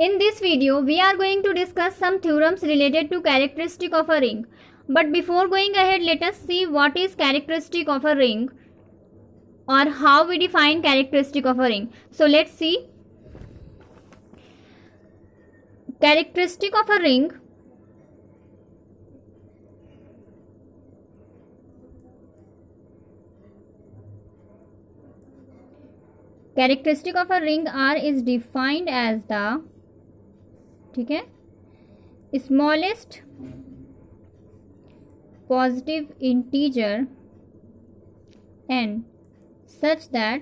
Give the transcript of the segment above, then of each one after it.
In this video, we are going to discuss some theorems related to characteristic of a ring. But before going ahead, let us see what is characteristic of a ring or how we define characteristic of a ring. So let's see. Characteristic of a ring R is defined as the smallest positive integer n such that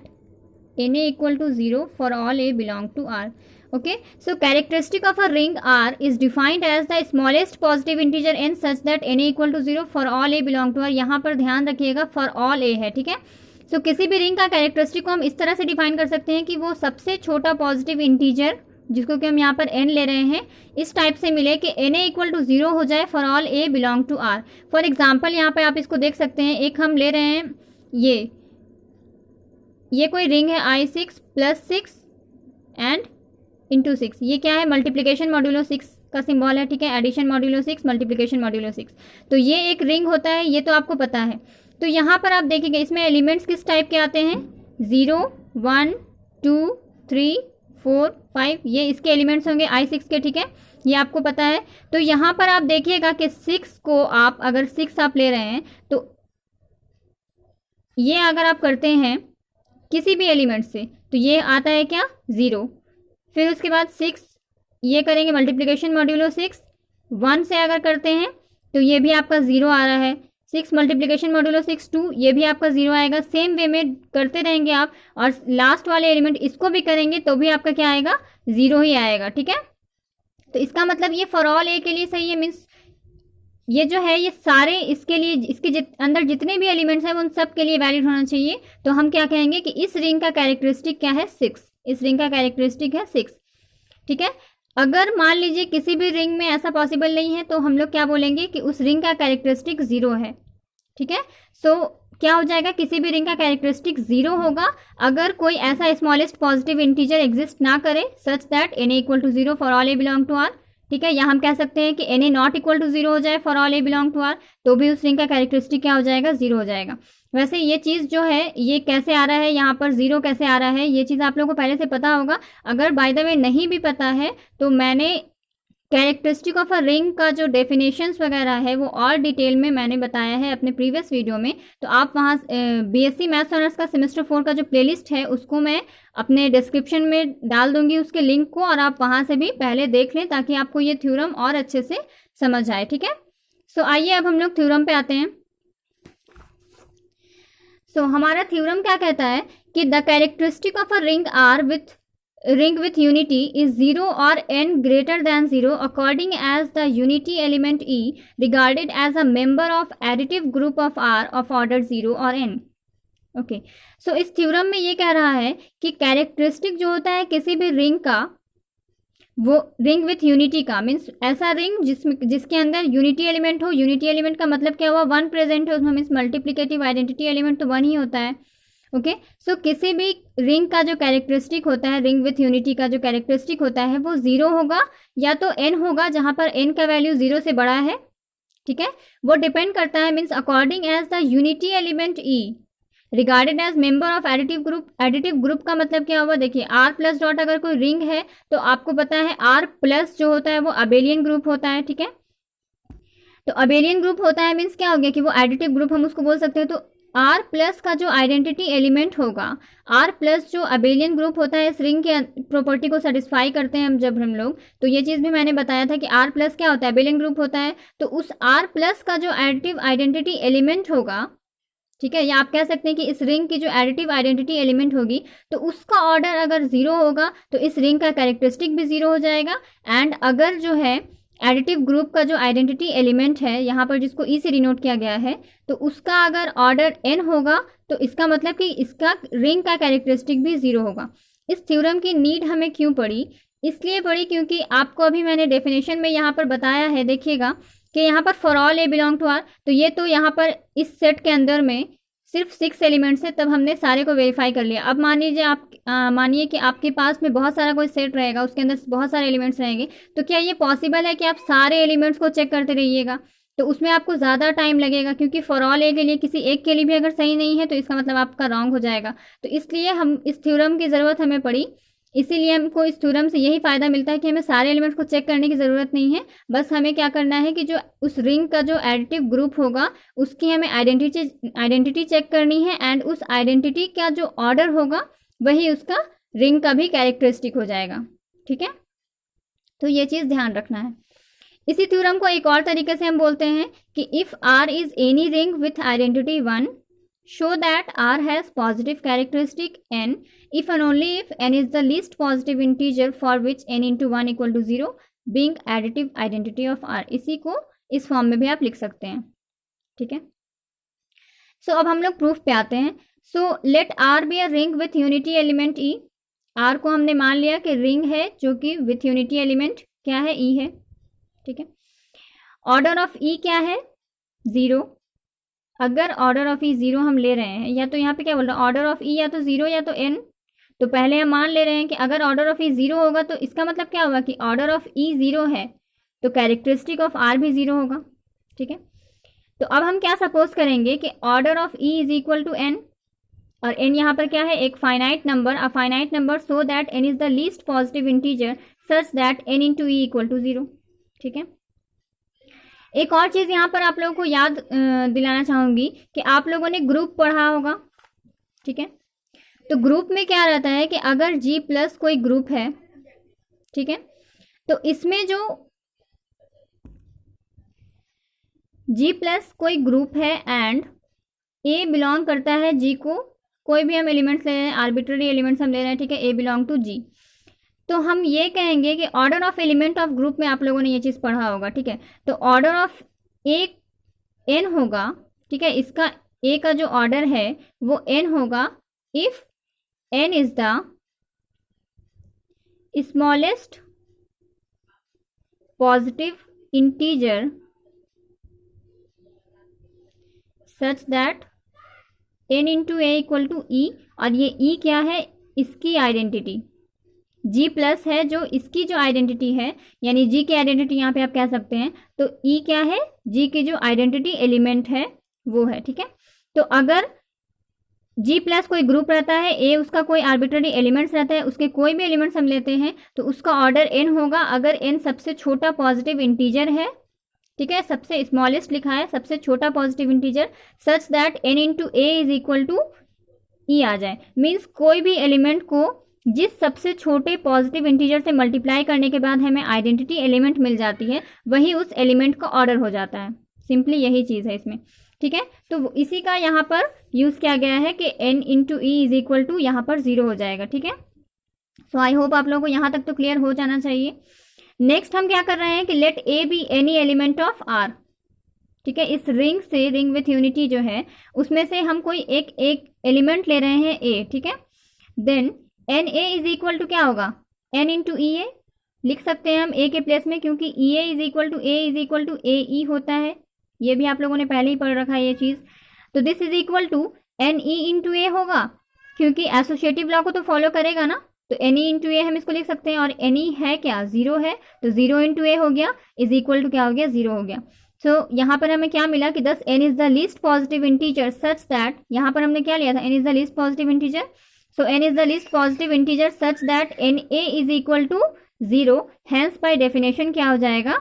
na equal to 0 for all a belong to R. Okay, so characteristic of a ring R is defined as the smallest positive integer n such that na equal to 0 for all a belong to R. यहाँ पर ध्यान रखिएगा for all a है, ठीक है. सो किसी भी ring का कैरेक्टरिस्टिक को हम इस तरह से डिफाइन कर सकते हैं कि वो सबसे छोटा पॉजिटिव इंटीजर जिसको कि हम यहाँ पर n ले रहे हैं इस टाइप से मिले कि na इक्वल टू 0 हो जाए for all a belong to r. For example यहाँ पे आप इसको देख सकते हैं. एक हम ले रहे हैं ये कोई रिंग है i6 + 6 एंड इंटू 6. ये क्या है? मल्टीप्लीकेशन मॉड्यूलो 6 का सिंबल है, ठीक है. Addition modulo 6, multiplication modulo 6. तो ये एक रिंग होता है, ये तो आपको पता है. तो यहाँ पर आप देखिएगा इसमें एलिमेंट्स किस टाइप के आते हैं? 0, 1, 2, 3, 4, 5. ये इसके एलिमेंट्स होंगे i6 के, ठीक है. ये आपको पता है. तो यहाँ पर आप देखिएगा कि 6 को आप अगर 6 आप ले रहे हैं तो ये अगर आप करते हैं किसी भी एलिमेंट से तो ये आता है क्या? 0. फिर उसके बाद 6 ये करेंगे मल्टीप्लिकेशन मॉड्यूलो 6. 1 से अगर करते हैं तो ये भी आपका 0 आ रहा है. 6 मल्टीप्लिकेशन मॉड्यूलो 6 2, ये भी आपका 0 आएगा. सेम वे में करते रहेंगे आप और लास्ट वाले एलिमेंट इसको भी करेंगे तो भी आपका क्या आएगा? 0 ही आएगा, ठीक है. तो इसका मतलब ये फॉर ऑल ए के लिए सही है. मीन्स ये जो है ये सारे इसके लिए इसके अंदर जितने भी एलिमेंट्स हैं उन सब के लिए वैलिड होना चाहिए. तो हम क्या कहेंगे कि इस रिंग का कैरेक्टरिस्टिक क्या है? 6. इस रिंग का कैरेक्टरिस्टिक है 6, ठीक है. अगर मान लीजिए किसी भी रिंग में ऐसा पॉसिबल नहीं है तो हम लोग क्या बोलेंगे कि उस रिंग का कैरेक्टरिस्टिक 0 है, ठीक है. सो क्या हो जाएगा? किसी भी रिंग का कैरेक्टरिस्टिक 0 होगा अगर कोई ऐसा स्मॉलेस्ट पॉजिटिव इंटीजर एग्जिस्ट ना करे such that na equal to 0 for all a belong to R, ठीक है. या हम कह सकते हैं कि na नॉट इक्वल टू 0 हो जाए for all a belong to R, तो भी उस रिंग का कैरेक्टरिस्टिक क्या हो जाएगा? 0 हो जाएगा. वैसे ये चीज़ जो है ये कैसे आ रहा है, यहाँ पर 0 कैसे आ रहा है, ये चीज़ आप लोगों को पहले से पता होगा. अगर बाय द वे नहीं भी पता है तो मैंने कैरेक्टरिस्टिक ऑफ अ रिंग का जो डेफिनेशंस वगैरह है वो और डिटेल में मैंने बताया है अपने प्रीवियस वीडियो में. तो आप वहाँ बीएससी मैथ्स ऑनर्स का सेमेस्टर 4 का जो प्लेलिस्ट है उसको मैं अपने डिस्क्रिप्शन में डाल दूंगी उसके लिंक को, और आप वहाँ से भी पहले देख लें ताकि आपको ये थ्योरम और अच्छे से समझ आए, ठीक है. सो आइए अब हम लोग थ्योरम पे आते हैं. सो हमारा थ्योरम क्या कहता है कि the characteristic of a ring with unity is 0 or n greater than 0 according as the unity element E regarded as a member of additive group of R of order 0 or n. Okay, सो इस theorem में ये कह रहा है कि characteristic जो होता है किसी भी रिंग का, वो रिंग विथ यूनिटी का, मीन्स ऐसा रिंग जिसके अंदर यूनिटी एलिमेंट हो. यूनिटी एलिमेंट का मतलब क्या हुआ? 1 प्रेजेंट है उसमें, मीन्स मल्टीप्लिकेटिव आइडेंटिटी एलिमेंट तो 1 ही होता है. ओके, सो किसी भी रिंग का जो कैरेक्टरिस्टिक होता है, रिंग विथ यूनिटी का जो कैरेक्टरिस्टिक होता है वो 0 होगा या तो n होगा जहां पर n का वैल्यू 0 से बड़ा है, ठीक है. वो डिपेंड करता है means according as the unity element E regarded as member of additive group. Additive group का मतलब क्या हुआ? देखिए R+. अगर कोई रिंग है तो आपको पता है R+ जो होता है वो अबेलियन ग्रुप होता है, ठीक है. तो अबेलियन ग्रुप होता है मीन्स क्या हो गया कि वो एडिटिव ग्रुप हम उसको बोल सकते हैं. तो R+ का जो आइडेंटिटी एलिमेंट होगा, R+ जो अबेलियन ग्रुप होता है इस रिंग के प्रॉपर्टी को सेटिस्फाई करते हैं जब हम लोग, तो ये चीज़ भी मैंने बताया था कि R+ क्या होता है? अबेलियन ग्रुप होता है. तो उस R+ का जो एडिटिव आइडेंटिटी एलिमेंट होगा, ठीक है, या आप कह सकते हैं कि इस रिंग की जो एडिटिव आइडेंटिटी एलिमेंट होगी तो उसका ऑर्डर अगर 0 होगा तो इस रिंग का कैरेक्टरिस्टिक भी 0 हो जाएगा. एंड अगर जो है एडिटिव ग्रुप का जो आइडेंटिटी एलिमेंट है यहाँ पर जिसको ई से डिनोट किया गया है तो उसका अगर ऑर्डर n होगा तो इसका मतलब कि इसका रिंग का कैरेक्टरिस्टिक भी 0 होगा. इस थ्योरम की नीड हमें क्यों पड़ी? इसलिए पड़ी क्योंकि आपको अभी मैंने डेफिनेशन में यहाँ पर बताया है, देखिएगा कि यहाँ पर for all a belong to R, तो ये तो यहाँ पर इस सेट के अंदर में सिर्फ 6 एलिमेंट्स है, तब हमने सारे को वेरीफाई कर लिया। अब मान लीजिए आप मानिए कि आपके पास में बहुत सारा कोई सेट रहेगा, उसके अंदर बहुत सारे एलिमेंट्स रहेंगे, तो क्या ये पॉसिबल है कि आप सारे एलिमेंट्स को चेक करते रहिएगा? तो उसमें आपको ज़्यादा टाइम लगेगा, क्योंकि फॉर ऑल ए के लिए किसी एक के लिए भी अगर सही नहीं है तो इसका मतलब आपका रॉन्ग हो जाएगा। तो इसलिए हम इस थ्योरम की ज़रूरत हमें पड़ी, इसीलिए हमको इस थ्योरम से यही फ़ायदा मिलता है कि हमें सारे एलिमेंट्स को चेक करने की ज़रूरत नहीं है। बस हमें क्या करना है कि जो उस रिंग का जो एडिटिव ग्रुप होगा उसकी हमें आइडेंटिटी चेक करनी है, एंड उस आइडेंटिटी का जो ऑर्डर होगा वही उसका रिंग का भी कैरेक्टरिस्टिक हो जाएगा। ठीक है, तो ये चीज़ ध्यान रखना है। इसी थ्योरम को एक और तरीके से हम बोलते हैं कि if R is any ring with identity 1, show that R has positive characteristic n if and only if n is the least positive integer for which n into 1 equal to 0, being additive identity of R। इसी को इस form में भी आप लिख सकते हैं। ठीक है, सो अब हम लोग प्रूफ पे आते हैं। So let R be a ring with unity element E। R को हमने मान लिया कि रिंग है जो कि विथ यूनिटी एलिमेंट क्या है, E है। ठीक है, ऑर्डर ऑफ E क्या है, 0। अगर ऑर्डर ऑफ ई 0 हम ले रहे हैं, या तो यहाँ पे क्या बोल रहा है, ऑर्डर ऑफ ई या तो 0 या तो n, तो पहले हम मान ले रहे हैं कि अगर ऑर्डर ऑफ ई 0 होगा तो इसका मतलब क्या होगा कि ऑर्डर ऑफ ई 0 है तो कैरेक्टरिस्टिक ऑफ आर भी 0 होगा। ठीक है, तो अब हम क्या सपोज करेंगे कि order of e is equal to n, और n यहाँ पर क्या है, एक finite number, a finite number so that n is the least positive integer such that n into e equal to 0। ठीक है, एक और चीज़ यहाँ पर आप लोगों को याद दिलाना चाहूँगी कि आप लोगों ने ग्रुप पढ़ा होगा। ठीक है, तो ग्रुप में क्या रहता है कि अगर G प्लस कोई ग्रुप है, ठीक है, तो इसमें जो G प्लस कोई ग्रुप है एंड A बिलोंग करता है G को, कोई भी हम एलिमेंट्स ले रहे हैं, आर्बिट्ररी एलिमेंट्स हम ले रहे हैं, ठीक है, A बिलोंग टू G, तो हम ये कहेंगे कि order of element of group में आप लोगों ने ये चीज़ पढ़ा होगा। ठीक है, तो ऑर्डर ऑफ ए n होगा। ठीक है, इसका A का जो ऑर्डर है वो n होगा if n is the smallest positive integer such that n into a equal to e, और ये E क्या है, इसकी आइडेंटिटी G प्लस है, जो इसकी जो आइडेंटिटी है, यानी G की आइडेंटिटी यहाँ पे आप कह सकते हैं, तो E क्या है, G की जो आइडेंटिटी एलिमेंट है वो है। ठीक है, तो अगर G प्लस कोई ग्रुप रहता है, A उसका कोई आर्बिट्ररी एलिमेंट्स रहता है, उसके कोई भी एलिमेंट्स हम लेते हैं तो उसका ऑर्डर n होगा अगर n सबसे छोटा पॉजिटिव इंटीजर है। ठीक है, सबसे स्मॉलेस्ट लिखा है, सबसे छोटा positive integer such that n into a is equal to e आ जाए। मीन्स कोई भी एलिमेंट को जिस सबसे छोटे पॉजिटिव इंटीजर से मल्टीप्लाई करने के बाद हमें आइडेंटिटी एलिमेंट मिल जाती है, वही उस एलिमेंट का ऑर्डर हो जाता है। सिंपली यही चीज़ है इसमें। ठीक है, तो इसी का यहाँ पर यूज़ किया गया है कि n into e is equal to यहाँ पर 0 हो जाएगा। ठीक है, सो आई होप आप लोगों को यहाँ तक तो क्लियर हो जाना चाहिए। नेक्स्ट हम क्या कर रहे हैं कि let a be any element of R. ठीक है, इस रिंग से, रिंग विथ यूनिटी जो है उसमें से हम कोई एक एलिमेंट ले रहे हैं ए। ठीक है, then n a is equal to क्या होगा, एन इंटू ई ए लिख सकते हैं हम ए के प्लेस में, क्योंकि e a is equal to a is equal to a e होता है। ये भी आप लोगों ने पहले ही पढ़ रखा है ये चीज़। तो this is equal to n e into a होगा, क्योंकि एसोसिएटिव लॉ को तो फॉलो करेगा ना, तो एन ई इंटू ए हम इसको लिख सकते हैं, और एन ई है क्या, 0 है, तो 0 इंटू ए हो गया इज इक्वल टू क्या हो गया, 0 हो गया। सो यहाँ पर हमें क्या मिला कि thus n is the least positive integer such that, यहाँ पर हमने क्या लिया था, n is the least positive integer, so n is the least positive integer such that na is equal to 0, hence by definition क्या हो जाएगा,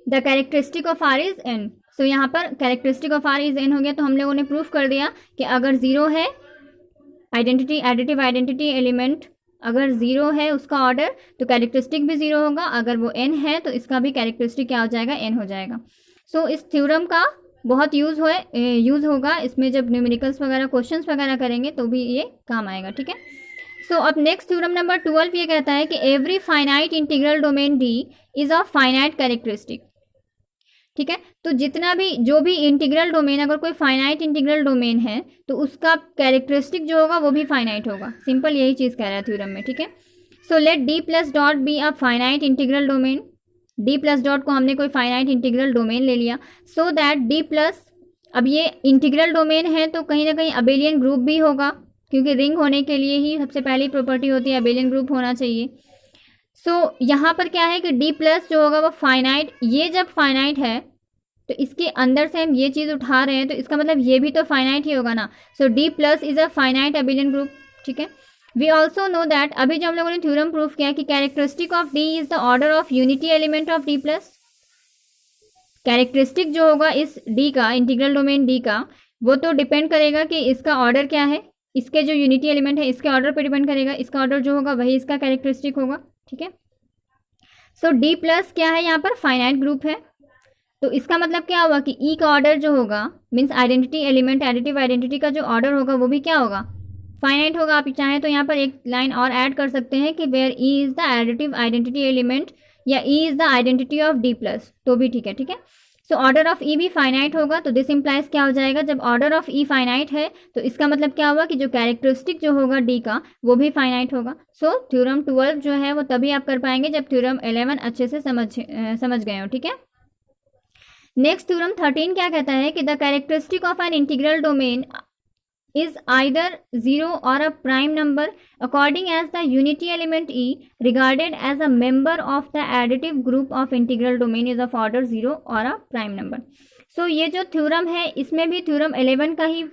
the characteristic of r is n। so यहाँ पर characteristic of r is n हो गया, तो हम लोगों ने प्रूफ कर दिया कि अगर 0 है आइडेंटिटी, एडिटिव आइडेंटिटी एलिमेंट अगर 0 है उसका ऑर्डर, तो कैरेक्टरिस्टिक भी 0 होगा, अगर वो n है तो इसका भी कैरेक्टरिस्टिक क्या हो जाएगा, n हो जाएगा। सो इस थ्योरम का बहुत यूज़ होगा इसमें, जब न्यूमेरिकल्स वगैरह क्वेश्चंस वगैरह करेंगे तो भी ये काम आएगा। ठीक है, सो अब नेक्स्ट थ्योरम नंबर 12 ये कहता है कि every finite integral domain D is of finite characteristic. ठीक है, तो जितना भी जो भी इंटीग्रल डोमेन, अगर कोई फाइनाइट इंटीग्रल डोमेन है तो उसका कैरेक्टरिस्टिक जो होगा वो भी फाइनाइट होगा। सिंपल यही चीज़ कह रहा है थ्योरम में। ठीक है, so let D plus dot be a finite integral domain. D plus dot को हमने कोई फाइनाइट इंटीग्रल डोमेन ले लिया, सो दैट D प्लस अब ये इंटीग्रल डोमेन है तो कहीं ना कहीं अबेलियन ग्रुप भी होगा, क्योंकि रिंग होने के लिए ही सबसे पहली प्रॉपर्टी होती है अबेलियन ग्रुप होना चाहिए। सो यहाँ पर क्या है कि डी प्लस जो होगा वो फाइनाइट, ये जब फाइनाइट है तो इसके अंदर से हम ये चीज़ उठा रहे हैं तो इसका मतलब ये भी तो फाइनाइट ही होगा ना। So D plus is a finite abelian group, ठीक है। वी ऑल्सो नो दैट, अभी जो हम लोगों ने थ्योरम प्रूफ किया कि characteristic of D is the order of unity element of D plus. Characteristic जो होगा इस डी का, इंटीग्रल डोमेन डी का, वो तो डिपेंड करेगा कि इसका ऑर्डर क्या है, इसके जो यूनिटी एलिमेंट है इसके ऑर्डर पे डिपेंड करेगा, इसका ऑर्डर जो होगा वही इसका कैरेक्टरिस्टिक होगा, ठीक है। सो डी प्लस क्या है यहाँ पर, फाइनाइट ग्रुप है। तो इसका मतलब क्या होगा कि ई का ऑर्डर जो होगा, means identity element, additive identity का जो ऑर्डर होगा वो भी क्या होगा, फाइनाइट होगा। आप चाहें तो यहाँ पर एक लाइन और ऐड कर सकते हैं कि where e is the additive identity element या e is the identity of D plus, तो भी ठीक है, ठीक है। सो ऑर्डर ऑफ ई भी फाइनाइट होगा, तो दिस इंप्लाइज क्या हो जाएगा, जब ऑर्डर ऑफ ई फाइनाइट है तो इसका मतलब क्या हुआ कि जो कैरेक्टरिस्टिक जो होगा डी का वो भी फाइनाइट होगा। सो थ्योरम 12 जो है वो तभी आप कर पाएंगे जब थ्योरम 11 अच्छे से समझ गए हो, ठीक है। नेक्स्ट थ्योरम 13 क्या कहता है कि the characteristic of an integral domain is either 0 or a prime number according as the unity element E regarded as a member of the additive group of integral domain is of order 0 or a prime number। So ये जो theorem है इसमें भी theorem 11 का ही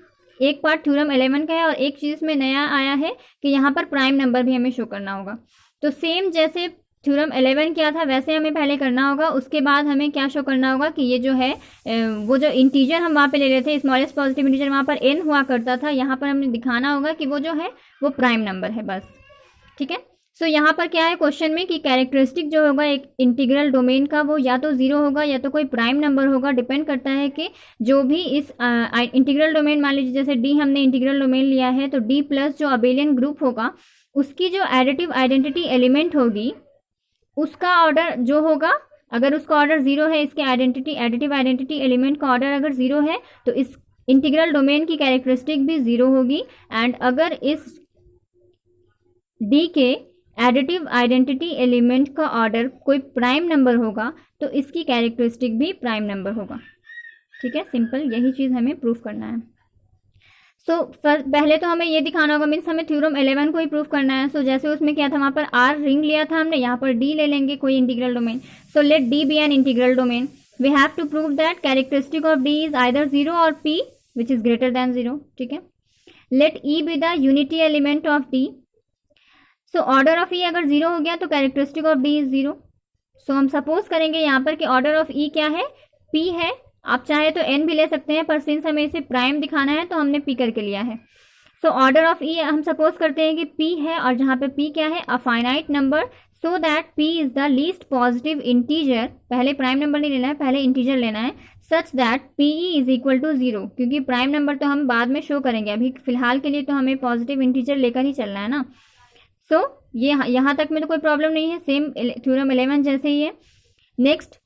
एक part theorem 11 का है और एक चीज़ में नया आया है कि यहाँ पर प्राइम नंबर भी हमें शो करना होगा। तो सेम जैसे थ्योरम 11 क्या था वैसे हमें पहले करना होगा, उसके बाद हमें क्या शो करना होगा कि ये जो है वो जो इंटीजर हम वहाँ पे ले रहे थे, स्मॉलेस्ट पॉजिटिव इंटीजर वहाँ पर n हुआ करता था, यहाँ पर हमने दिखाना होगा कि वो जो है वो प्राइम नंबर है, बस, ठीक है। सो यहाँ पर क्या है क्वेश्चन में कि कैरेक्टरिस्टिक जो होगा एक इंटीग्रल डोमेन का वो या तो 0 होगा या तो कोई प्राइम नंबर होगा, डिपेंड करता है कि जो भी इस इंटीग्रल डोमेन, मान लीजिए जैसे डी हमने इंटीग्रल डोमेन लिया है तो डी प्लस जो अबेलियन ग्रुप होगा उसकी जो एडिटिव आइडेंटिटी एलिमेंट होगी उसका ऑर्डर जो होगा, अगर उसका ऑर्डर 0 है, इसके एडिटिव आइडेंटिटी एलिमेंट का ऑर्डर अगर 0 है तो इस इंटीग्रल डोमेन की कैरेक्टरिस्टिक भी 0 होगी। एंड अगर इस डी के एडिटिव आइडेंटिटी एलिमेंट का ऑर्डर कोई प्राइम नंबर होगा तो इसकी कैरेक्टरिस्टिक भी प्राइम नंबर होगा, ठीक है। सिंपल यही चीज़ हमें प्रूफ करना है। सो पहले तो हमें ये दिखाना होगा, मीन्स हमें थ्योरम 11 को ही प्रूफ करना है। सो जैसे उसमें क्या था, वहाँ पर आर रिंग लिया था हमने, यहाँ पर डी ले लेंगे कोई integral domain. So let D be an integral domain, we have to prove that characteristic of D is either 0 और P which is greater than 0, ठीक है। Let e be the unity element of D. So order of e अगर 0 हो गया तो characteristic of D is 0। So हम suppose करेंगे यहाँ पर कि ऑर्डर ऑफ ई क्या है, पी है। आप चाहे तो एन भी ले सकते हैं पर सिंस हमें इसे प्राइम दिखाना है तो हमने पी करके लिया है। सो ऑर्डर ऑफ ई हम सपोज करते हैं कि पी है और जहाँ पे पी क्या है, a finite number, so that p is the least positive integer. पहले प्राइम नंबर नहीं लेना है, पहले इंटीजर लेना है, such that p e is equal to 0, क्योंकि प्राइम नंबर तो हम बाद में शो करेंगे, अभी फिलहाल के लिए तो हमें पॉजिटिव इंटीजर लेकर ही चलना है ना। सो ये यहाँ तक में तो कोई प्रॉब्लम नहीं है, सेम थ्योरम 11 जैसे ही है। नेक्स्ट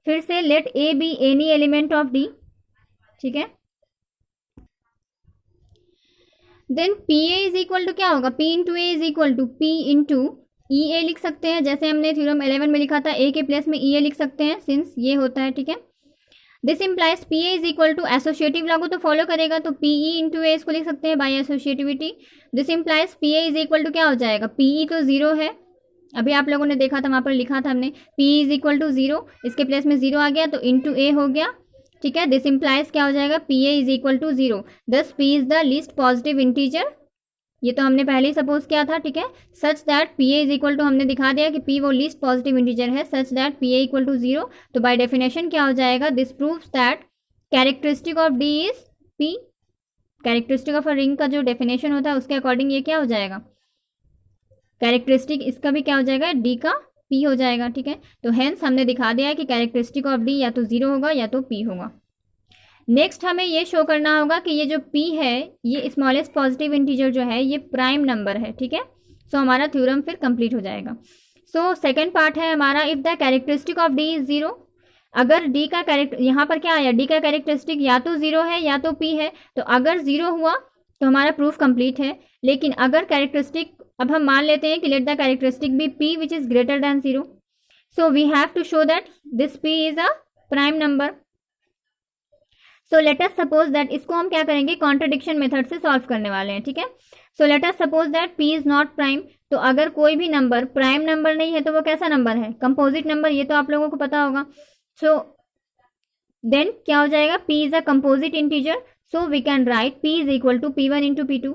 फिर से let a be any element of D, ठीक है। Then p a is equal to क्या होगा, p into a is equal to p into e a लिख सकते हैं, जैसे हमने थ्योरम 11 में लिखा था, ए के प्लेस में ई ए लिख सकते हैं सिंस ये होता है, ठीक है। This implies p a is equal to associative लागू तो फॉलो करेगा तो पी ई इंटू ए इसको लिख सकते हैं by associativity. This implies p a is equal to क्या हो जाएगा, पी ई तो 0 है, अभी आप लोगों ने देखा था वहाँ पर लिखा था हमने P इज इक्वल टू 0, इसके प्लेस में 0 आ गया तो इंटू ए हो गया, ठीक है। दिस इम्प्लाइज क्या हो जाएगा, P A is equal to 0, thus P is the least positive integer, ये तो हमने पहले ही सपोज किया था, ठीक है। Such that P A is equal to हमने दिखा दिया कि P वो लीस्ट पॉजिटिव इंटीजर है, such that P A equal to 0, तो बाय डेफिनेशन क्या हो जाएगा, this proves that characteristic of D is P। Characteristic of a ring का जो डेफिनेशन होता है उसके अकॉर्डिंग ये क्या हो जाएगा, कैरेक्टरिस्टिक इसका भी क्या हो जाएगा, डी का पी हो जाएगा, ठीक है। तो हेंस हमने दिखा दिया है कि कैरेक्टरिस्टिक ऑफ डी या तो 0 होगा या तो पी होगा। नेक्स्ट हमें ये शो करना होगा कि ये जो पी है ये स्मॉलेस्ट पॉजिटिव इंटीजर जो है ये प्राइम नंबर है, ठीक है। सो हमारा थ्योरम फिर कंप्लीट हो जाएगा। सो सेकेंड पार्ट है हमारा, if the characteristic of D is 0, अगर डी का कैरेक्टर, यहाँ पर क्या आया, डी का कैरेक्टरिस्टिक या तो 0 है या तो पी है, तो अगर 0 हुआ तो हमारा प्रूफ कंप्लीट है। लेकिन अगर कैरेक्टरिस्टिक, अब हम मान लेते हैं कि let the characteristic be p which is greater than 0, so we have to show that this p is a prime number. So let us suppose that, इसको हम क्या करेंगे, कॉन्ट्रडिक्शन मेथड से सॉल्व करने वाले हैं, ठीक है। सो let us suppose that p is not prime, तो अगर कोई भी नंबर प्राइम नंबर नहीं है तो वो कैसा नंबर है, कंपोजिट नंबर, ये तो आप लोगों को पता होगा। सो देन क्या हो जाएगा, p is a composite integer, so we can write p is equal to p1 into p2,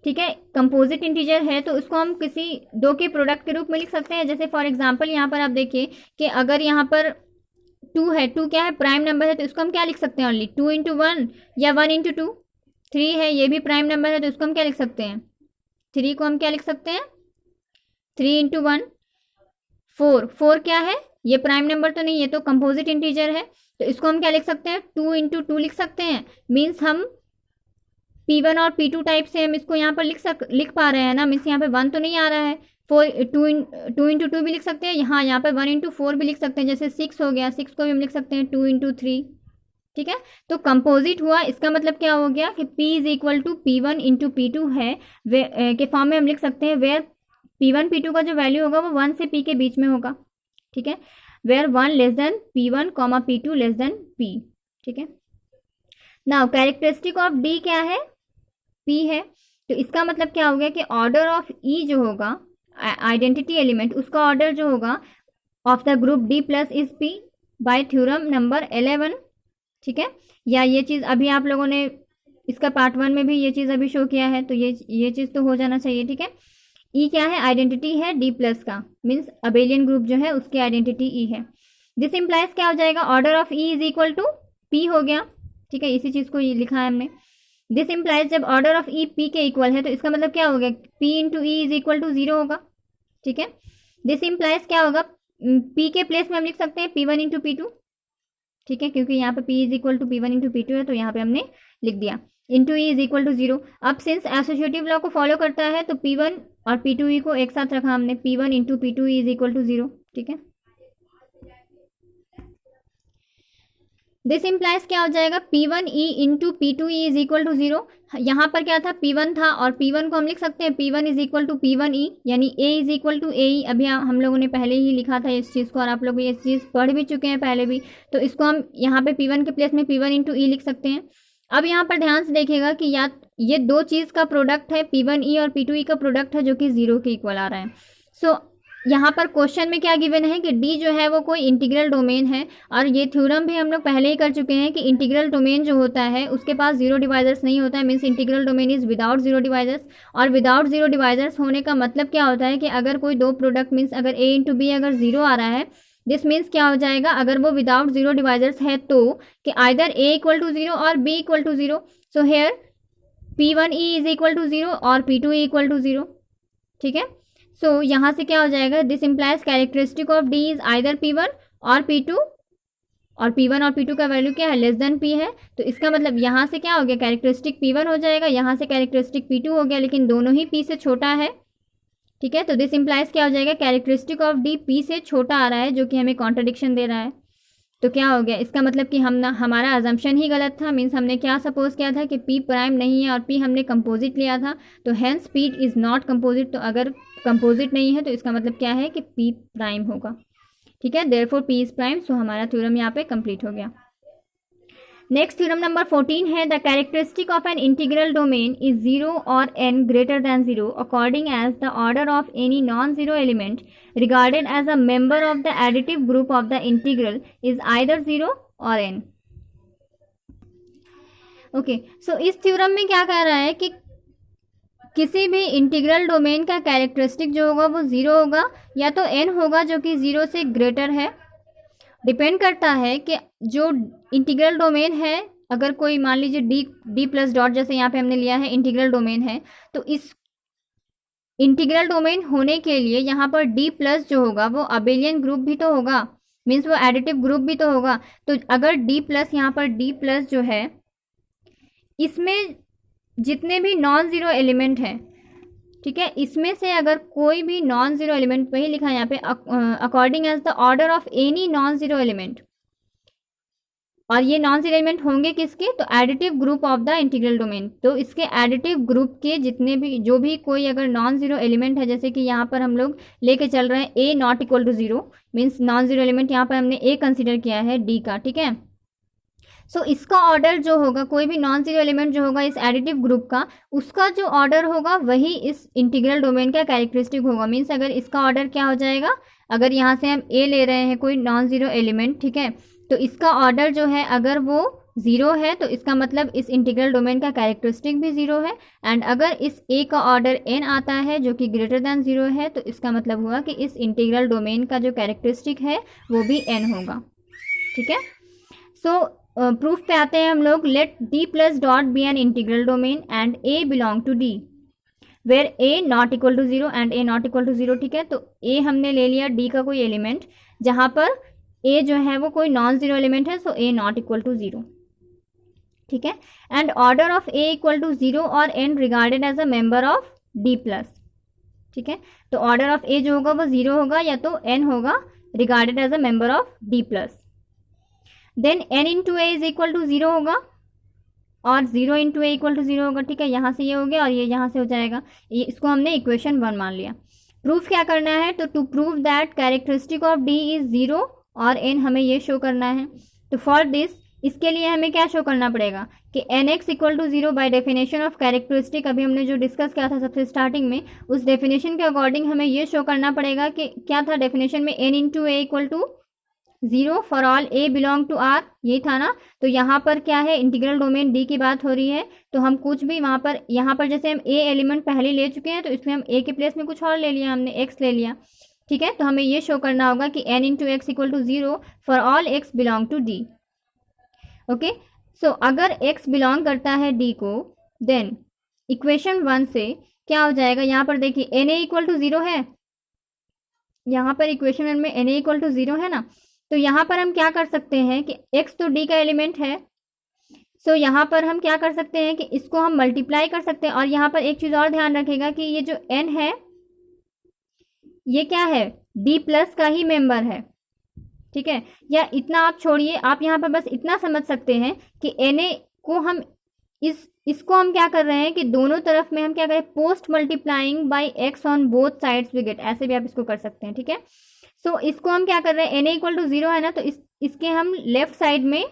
ठीक है। कंपोजिट इंटीजर है तो उसको हम किसी दो के प्रोडक्ट के रूप में लिख सकते हैं। जैसे फॉर एग्जांपल यहाँ पर आप देखिए कि अगर यहाँ पर 2 है, 2 क्या है, प्राइम नंबर है, तो इसको हम क्या लिख सकते हैं, ओनली 2 इंटू 1 या 1 इंटू 2। 3 है, ये भी प्राइम नंबर है, तो उसको हम क्या लिख सकते हैं, 3 को हम क्या लिख सकते हैं, 3 इंटू 1। 4 क्या है, ये प्राइम नंबर तो नहीं, ये तो कंपोजिट इंटीजर है, तो इसको हम क्या लिख सकते हैं, 2 इंटू 2 लिख सकते हैं। मीन्स हम P1 और P2 टाइप से हम इसको यहाँ पर लिख पा रहे हैं ना, मीन्स यहाँ पे 1 तो नहीं आ रहा है। 2 इंटू 2 भी लिख सकते हैं, यहाँ पर 1 इंटू 4 भी लिख सकते हैं। जैसे 6 हो गया, 6 को भी हम लिख सकते हैं 2 इंटू 3, ठीक है। तो कंपोजिट हुआ, इसका मतलब क्या हो गया कि P is equal to P1 into P2 है के फॉर्म में हम लिख सकते हैं, वेयर P1 P2 का जो वैल्यू होगा वो 1 से P के बीच में होगा, ठीक है। Where 1 less than P1 comma P2 less than P, ठीक है। नाउ कैरेक्टरिस्टिक ऑफ D क्या है, P है, तो इसका मतलब क्या हो गया कि ऑर्डर ऑफ E जो होगा, आइडेंटिटी एलिमेंट, उसका ऑर्डर जो होगा of the group D plus is P bye theorem number 11, ठीक है। या ये चीज़ अभी आप लोगों ने इसका पार्ट 1 में भी ये चीज़ अभी शो किया है, तो ये चीज़ तो हो जाना चाहिए, ठीक है। E क्या है, आइडेंटिटी है D प्लस का, मीन्स अबेलियन ग्रुप जो है उसकी आइडेंटिटी E है। दिस इम्प्लाइज क्या हो जाएगा, order of E is equal to P हो गया, ठीक है, इसी चीज़ को ये लिखा है हमने। दिस इम्प्लाइज जब ऑर्डर ऑफ E P के इक्वल है तो इसका मतलब क्या हो गया, P into E is equal to 0 होगा, ठीक है। दिस इम्प्लाइज क्या होगा, P के प्लेस में हम लिख सकते हैं P1 इंटू P2, ठीक है, क्योंकि यहाँ पे P is equal to P1 into P2 है, तो यहाँ पे हमने लिख दिया into E is equal to 0। अब सिंस एसोसिएटिव लॉ को फॉलो करता है तो P1 और P2E को एक साथ रखा हमने, P1 into P2E is equal to 0, ठीक है। दिस इम्प्लाइज क्या हो जाएगा, P1E into P2E is equal to 0। यहाँ पर क्या था, P1 था और P1 को हम लिख सकते हैं P1 is equal to P1E, यानी A is equal to AE। अभी हम लोगों ने पहले ही लिखा था इस चीज़ को और आप लोग ये चीज़ पढ़ भी चुके हैं पहले भी, तो इसको हम यहाँ पे P1 के प्लेस में P1 इंटू E लिख सकते हैं। अब यहाँ पर ध्यान से देखिएगा कि या ये दो चीज़ का प्रोडक्ट है, P1E और P2E का प्रोडक्ट है, जो कि 0 के इक्वल आ रहा है। सो यहाँ पर क्वेश्चन में क्या गिवन है कि D जो है वो कोई इंटीग्रल डोमेन है, और ये थ्योरम भी हम लोग पहले ही कर चुके हैं कि इंटीग्रल डोमेन जो होता है उसके पास 0 डिवाइजर्स नहीं होता है, means integral domain is without 0 divisors. और विदाउट 0 डिवाइजर्स होने का मतलब क्या होता है कि अगर कोई दो प्रोडक्ट, मीन्स अगर A इंटू B अगर 0 आ रहा है, दिस मीन्स क्या हो जाएगा, अगर वो विदाउट 0 डिवाइजर्स है तो कि आइदर A इक्वल टू 0 और B equal to 0। So here P1E is equal to 0 और P2E इक्वल टू 0, ठीक है। सो यहाँ से क्या हो जाएगा, this implies characteristic of D is either P1 और P2, और P1 और P2 का वैल्यू क्या है, लेस देन P है, तो इसका मतलब यहाँ से क्या हो गया, कैरेक्टरिस्टिक P1 हो जाएगा, यहाँ से कैरेक्टरिस्टिक P2 हो गया, लेकिन दोनों ही P से छोटा है, ठीक है। तो दिस इम्प्लाइज क्या हो जाएगा, कैरेक्टरिस्टिक ऑफ D P से छोटा आ रहा है, जो कि हमें कॉन्ट्रडिक्शन दे रहा है। तो क्या हो गया, इसका मतलब कि हमारा अजम्पशन ही गलत था, मीन्स हमने क्या सपोज किया था कि P प्राइम नहीं है और P हमने कंपोजिट लिया था, तो hence P is not composite. तो अगर कंपोजिट नहीं है तो इसका मतलब क्या है कि P प्राइम होगा, ठीक है। Therefore P is prime. So हमारा थ्योरम यहाँ पे कंप्लीट हो गया। नेक्स्ट थ्योरम नंबर 14 है, the characteristic of an integral domain is 0 और n greater than 0 according as the order of any non zero element regarded as a member of the additive group of the integral is either 0 or n. Okay, सो इस theorem में क्या कह रहा है कि किसी भी इंटीग्रल डोमेन का कैरेक्टरिस्टिक जो होगा वो 0 होगा या तो n होगा, जो कि 0 से ग्रेटर है। डिपेंड करता है कि जो इंटीग्रल डोमेन है, अगर कोई मान लीजिए d प्लस डॉट, जैसे यहाँ पे हमने लिया है इंटीग्रल डोमेन है, तो इस इंटीग्रल डोमेन होने के लिए यहाँ पर D प्लस जो होगा वो अबेलियन ग्रुप भी तो होगा, मीन्स वो एडिटिव ग्रुप भी तो होगा। तो अगर D प्लस, यहाँ पर D प्लस जो है, इसमें जितने भी नॉन ज़ीरो एलिमेंट हैं, ठीक है, इसमें से अगर कोई भी नॉन ज़ीरो एलिमेंट, वही लिखा है यहाँ पे, according as the order of any non zero element, और ये नॉन जीरो एलिमेंट होंगे किसके, तो additive group of the integral domain. तो इसके एडिटिव ग्रुप के जितने भी, जो भी कोई अगर नॉन जीरो एलिमेंट है, जैसे कि यहाँ पर हम लोग लेके चल रहे हैं a not equal to 0, means non zero element यहाँ पर हमने ए कंसिडर किया है D का, ठीक है। सो इसका ऑर्डर जो होगा, कोई भी नॉन जीरो एलिमेंट जो होगा इस एडिटिव ग्रुप का, उसका जो ऑर्डर होगा वही इस इंटीग्रल डोमेन का कैरेक्टरिस्टिक होगा। मीन्स अगर इसका ऑर्डर क्या हो जाएगा, अगर यहाँ से हम ए ले रहे हैं कोई नॉन जीरो एलिमेंट, ठीक है, तो इसका ऑर्डर जो है अगर वो ज़ीरो है तो इसका मतलब इस इंटीग्रल डोमेन का कैरेक्टरिस्टिक भी ज़ीरो है। एंड अगर इस ए का ऑर्डर एन आता है जो कि ग्रेटर दैन ज़ीरो है तो इसका मतलब हुआ कि इस इंटीग्रल डोमेन का जो कैरेक्टरिस्टिक है वो भी एन होगा। ठीक है, सो प्रूफ पे आते हैं हम लोग। Let D plus dot be an integral domain and a belong to D where a not equal to zero and a not equal to zero. ठीक है, तो ए हमने ले लिया डी का कोई एलिमेंट जहाँ पर ए जो है वो कोई नॉन जीरो एलिमेंट है, so a not equal to zero. ठीक है, and order of a equal to zero और n regarded as a member of D plus. ठीक है, तो ऑर्डर ऑफ ए जो होगा वो जीरो होगा या तो एन होगा regarded as a member of D plus. Then n into a is equal to zero होगा और zero into a equal to zero होगा। ठीक है, यहाँ से ये हो गया और ये यहाँ से हो जाएगा, ये इसको हमने इक्वेशन 1 मान लिया। प्रूफ क्या करना है, तो to prove that characteristic of D is zero और एन हमें ये शो करना है। तो फॉर दिस, इसके लिए हमें क्या शो करना पड़ेगा कि n x equal to zero by definition of characteristic, अभी हमने जो डिस्कस किया था सबसे स्टार्टिंग में, उस डेफिनेशन के अकॉर्डिंग हमें ये शो करना पड़ेगा कि क्या था डेफिनेशन में, n into a equal to zero for all a belong to R, यही था ना। तो यहाँ पर क्या है, इंटीग्रल डोमेन डी की बात हो रही है, तो हम कुछ भी वहाँ पर, यहाँ पर जैसे हम ए एलिमेंट पहले ले चुके हैं तो इसलिए हम ए के प्लेस में कुछ और ले लिया, हमने एक्स ले लिया। ठीक है, तो हमें ये शो करना होगा कि n into x equal to zero for all x belong to D. Okay, so अगर x बिलोंग करता है d को, देन इक्वेशन 1 से क्या हो जाएगा, यहाँ पर देखिए n a equal to zero है, यहाँ पर इक्वेशन 1 में n a equal to zero है ना। तो यहाँ पर हम क्या कर सकते हैं कि x तो d का एलिमेंट है, सो यहाँ पर हम क्या कर सकते हैं कि इसको हम मल्टीप्लाई कर सकते हैं। और यहाँ पर एक चीज़ और ध्यान रखेगा कि ये जो n है ये क्या है, d प्लस का ही मेंबर है। ठीक है, या इतना आप छोड़िए, आप यहाँ पर बस इतना समझ सकते हैं कि एन ए को हम इसको हम क्या कर रहे हैं कि दोनों तरफ में हम क्या करें, post multiplying by x on both sides we get, ऐसे भी आप इसको कर सकते हैं। ठीक है, सो इसको हम क्या कर रहे हैं, n a equal to zero है ना, तो इसके हम लेफ्ट साइड में,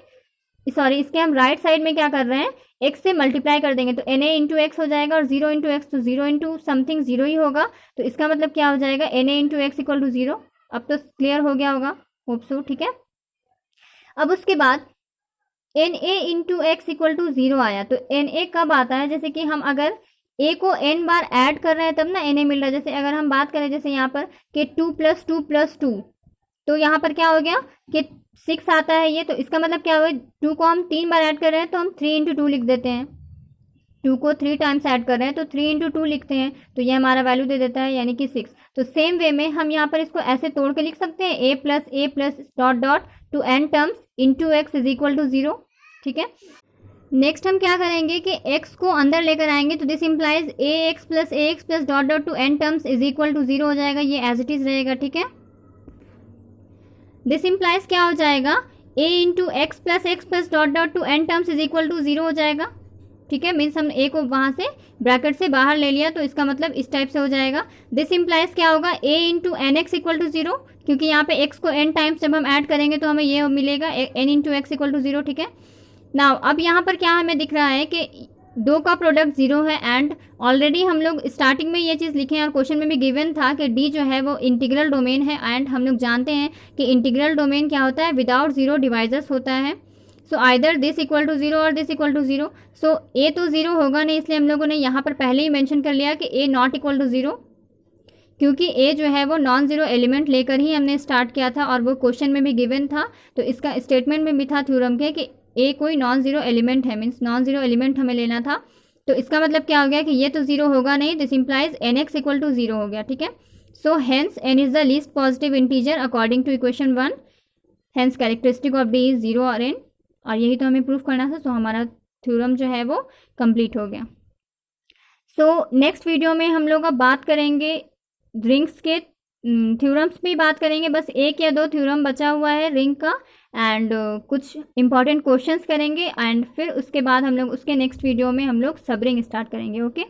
सॉरी इसके हम राइट साइड में क्या कर रहे हैं, एक्स से मल्टीप्लाई कर देंगे, तो एन ए इंटू एक्स हो जाएगा और जीरो इंटू एक्स तो जीरो इंटू समथिंग जीरो ही होगा। तो इसका मतलब क्या हो जाएगा, n a into x equal to zero. अब तो क्लियर हो गया होगा, होप सो। ठीक है, अब उसके बाद n a into x equal to zero आया, तो एन ए कब आता है, जैसे कि हम अगर ए को एन बार ऐड कर रहे हैं तब ना एन ए मिल रहा है। जैसे अगर हम बात करें जैसे यहाँ पर कि 2 + 2 + 2, तो यहाँ पर क्या हो गया कि 6 आता है ये, तो इसका मतलब क्या हुआ, 2 को हम 3 बार ऐड कर रहे हैं तो हम 3 इंटू 2 लिख देते हैं। 2 को 3 टाइम्स ऐड कर रहे हैं तो 3 इंटू 2 लिखते हैं, तो ये हमारा वैल्यू दे देता है यानी कि 6। तो सेम वे में हम यहाँ पर इसको ऐसे तोड़ के लिख सकते हैं, a plus dot dot to n terms into x is equal to zero. ठीक है, नेक्स्ट हम क्या करेंगे कि x को अंदर लेकर आएंगे, तो this implies ax plus dot dot to n terms is equal to zero हो जाएगा, ये एज इट इज रहेगा। ठीक है, दिस इम्प्लाइज क्या हो जाएगा, a into x plus dot dot to n terms is equal to zero हो जाएगा। ठीक है, मीन्स हम a को वहाँ से ब्रैकेट से बाहर ले लिया, तो इसका मतलब इस टाइप से हो जाएगा। दिस इम्प्लाइज क्या होगा, a into n x equal to zero, क्योंकि यहाँ पे x को n टाइम्स जब हम ऐड करेंगे तो हमें ये मिलेगा n into x equal to zero. ठीक है, नाउ अब यहाँ पर क्या हमें दिख रहा है कि दो का प्रोडक्ट जीरो है, एंड ऑलरेडी हम लोग स्टार्टिंग में ये चीज़ लिखे हैं और क्वेश्चन में भी गिवन था कि डी जो है वो इंटीग्रल डोमेन है, एंड हम लोग जानते हैं कि इंटीग्रल डोमेन क्या होता है, विदाउट जीरो डिवाइजर्स होता है। So either this equal to zero और this equal to zero. So a तो जीरो होगा नहीं, इसलिए हम लोगों ने यहाँ पर पहले ही मेंशन कर लिया कि ए नॉट इक्वल टू जीरो, क्योंकि ए जो है वो नॉन जीरो एलिमेंट लेकर ही हमने स्टार्ट किया था और वो क्वेश्चन में भी गिवन था। तो इसका स्टेटमेंट में भी था थ्योरम के कि ए कोई नॉन जीरो एलिमेंट है, मीन्स नॉन जीरो एलिमेंट हमें लेना था। तो इसका मतलब क्या हो गया कि ये तो जीरो होगा नहीं, this implies n x equal to zero हो गया। ठीक है, so hence n is the least positive integer according to equation 1, hence characteristic of D is zero और एन, और यही तो हमें प्रूफ करना था। सो हमारा थ्योरम जो है वो कंप्लीट हो गया। सो नेक्स्ट वीडियो में हम लोग अब बात करेंगे रिंग्स के थ्योरम्स भी बात करेंगे, बस 1 या 2 थ्योरम बचा हुआ है रिंग का, एंड कुछ इंपॉर्टेंट क्वेश्चंस करेंगे, एंड फिर उसके बाद हम लोग उसके नेक्स्ट वीडियो में हम लोग सब रिंग स्टार्ट करेंगे। ओके।